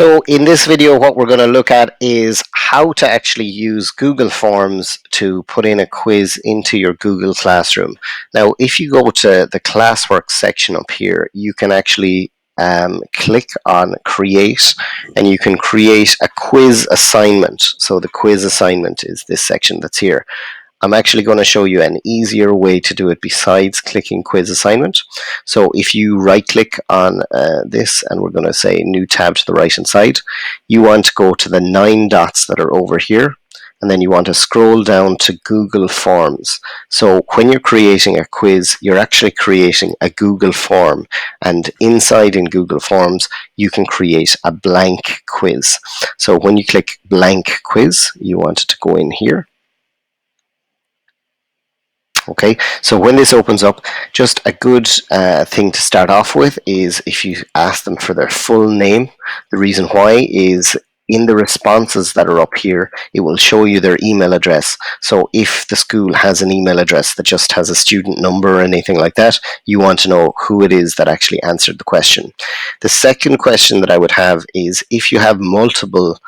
So in this video, what we're going to look at is how to actually use Google Forms to put in a quiz into your Google Classroom. Now, if you go to the classwork section up here, you can actually click on create, and you can create a quiz assignment. So the quiz assignment is this section that's here. I'm actually going to show you an easier way to do it besides clicking quiz assignment. So if you right click on this, and we're going to say new tab to the right hand side, you want to go to the 9 dots that are over here, and then you want to scroll down to Google Forms. So when you're creating a quiz, you're actually creating a Google form, and inside in Google Forms you can create a blank quiz. So when you click blank quiz, you want it to go in here. Okay, so when this opens up, just a good thing to start off with is if you ask them for their full name. The reason why is in the responses that are up here, it will show you their email address. So if the school has an email address that just has a student number or anything like that, you want to know who it is that actually answered the question. The second question that I would have is if you have multiple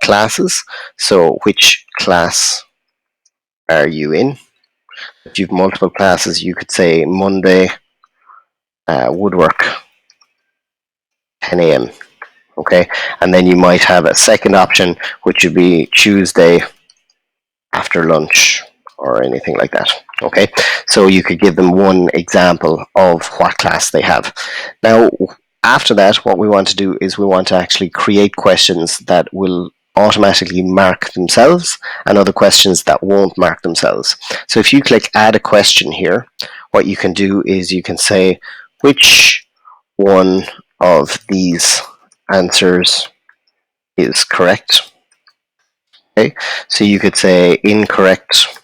classes, so which class are you in? If you've multiple classes, you could say Monday woodwork 10 a.m. Okay, and then you might have a second option, which would be Tuesday after lunch or anything like that. Okay, so you could give them one example of what class they have. Now, after that, what we want to do is we want to actually create questions that will automatically mark themselves and other questions that won't mark themselves. So if you click add a question here, what you can do is you can say which one of these answers is correct. Okay, so you could say incorrect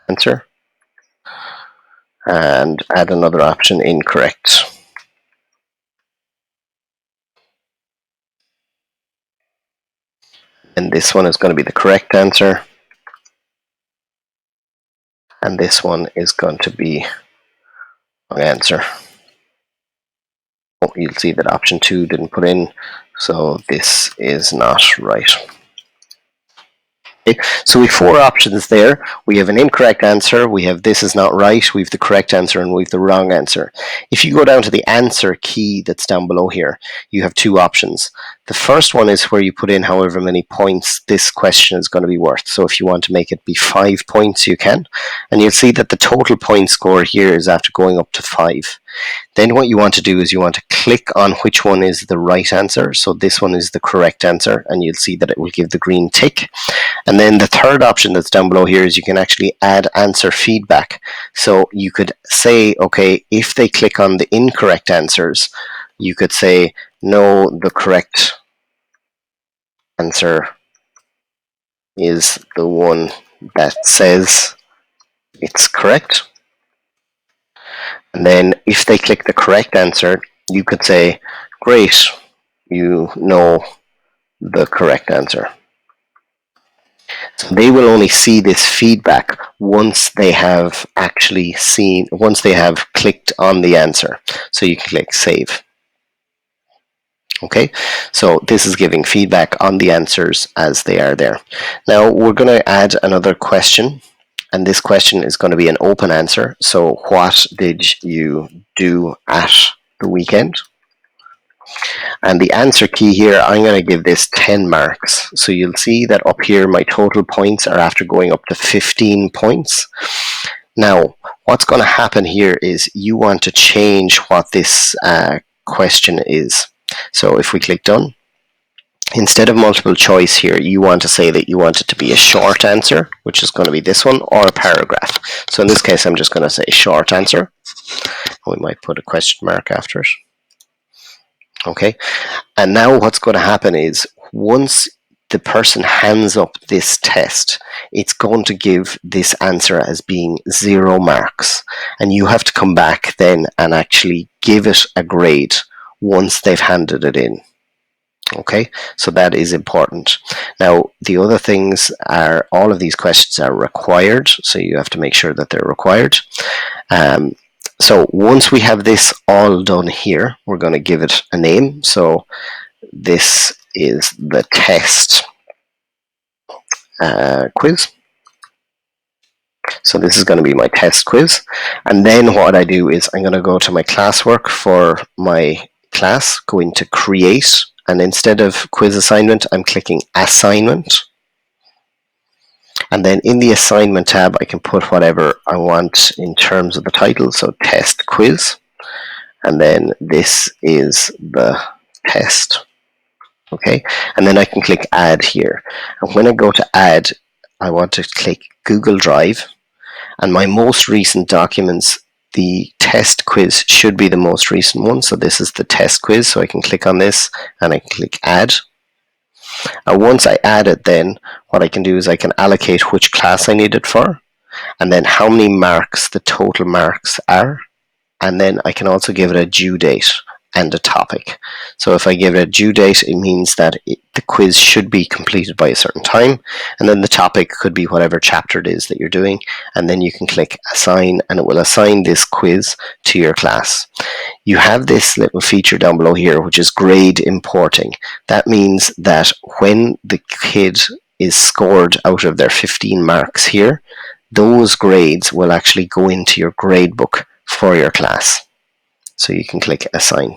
answer and add another option, incorrect. And this one is going to be the correct answer, and this one is going to be wrong answer. Oh, you'll see that option 2 didn't put in, so this is not right. Okay, so we have 4 options there. We have an incorrect answer, we have this is not right, we have the correct answer, and we have the wrong answer. If you go down to the answer key that's down below here, you have 2 options. The first one is where you put in however many points this question is going to be worth. So if you want to make it be 5 points, you can. And you'll see that the total point score here is after going up to 5. Then what you want to do is you want to click on which one is the right answer. So this one is the correct answer, and you'll see that it will give the green tick. And then the third option that's down below here is you can actually add answer feedback. So you could say, okay, if they click on the incorrect answers, you could say, no, the correct answer is the one that says it's correct. And then if they click the correct answer, you could say, great, you know the correct answer. So they will only see this feedback once they have actually seen, once they have clicked on the answer. So you can click save. Okay, so this is giving feedback on the answers as they are there. Now we're going to add another question, and this question is going to be an open answer. So what did you do at the weekend? And the answer key here, I'm going to give this 10 marks. So you'll see that up here my total points are after going up to 15 points. Now what's going to happen here is you want to change what this question is. So if we click done, instead of multiple choice here, you want to say that you want it to be a short answer, which is going to be this one, or a paragraph. So in this case, I'm just going to say short answer. We might put a question mark after it. Okay, and now what's going to happen is once the person hands up this test, it's going to give this answer as being 0 marks, and you have to come back then and actually give it a grade once they've handed it in. Okay, so that is important. Now the other things are, all of these questions are required, so you have to make sure that they're required. So once we have this all done here, we're going to give it a name. So this is the test quiz. So this is going to be my test quiz. And then what I do is I'm going to go to my classwork for my class, go into create, and instead of quiz assignment, I'm clicking assignment. And then in the assignment tab, I can put whatever I want in terms of the title. So test quiz. And then this is the test. Okay. And then I can click add here. And when I go to add, I want to click Google Drive. And my most recent documents, the test quiz should be the most recent one. So this is the test quiz. So I can click on this and I can click add. And once I add it, then what I can do is I can allocate which class I need it for, and then how many marks the total marks are. And then I can also give it a due date and a topic. So if I give it a due date, it means that the quiz should be completed by a certain time, and then the topic could be whatever chapter it is that you're doing, and then you can click assign and it will assign this quiz to your class. You have this little feature down below here which is grade importing. That means that when the kid is scored out of their 15 marks here, those grades will actually go into your grade book for your class. So you can click assign.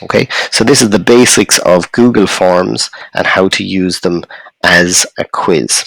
Okay, so this is the basics of Google Forms and how to use them as a quiz.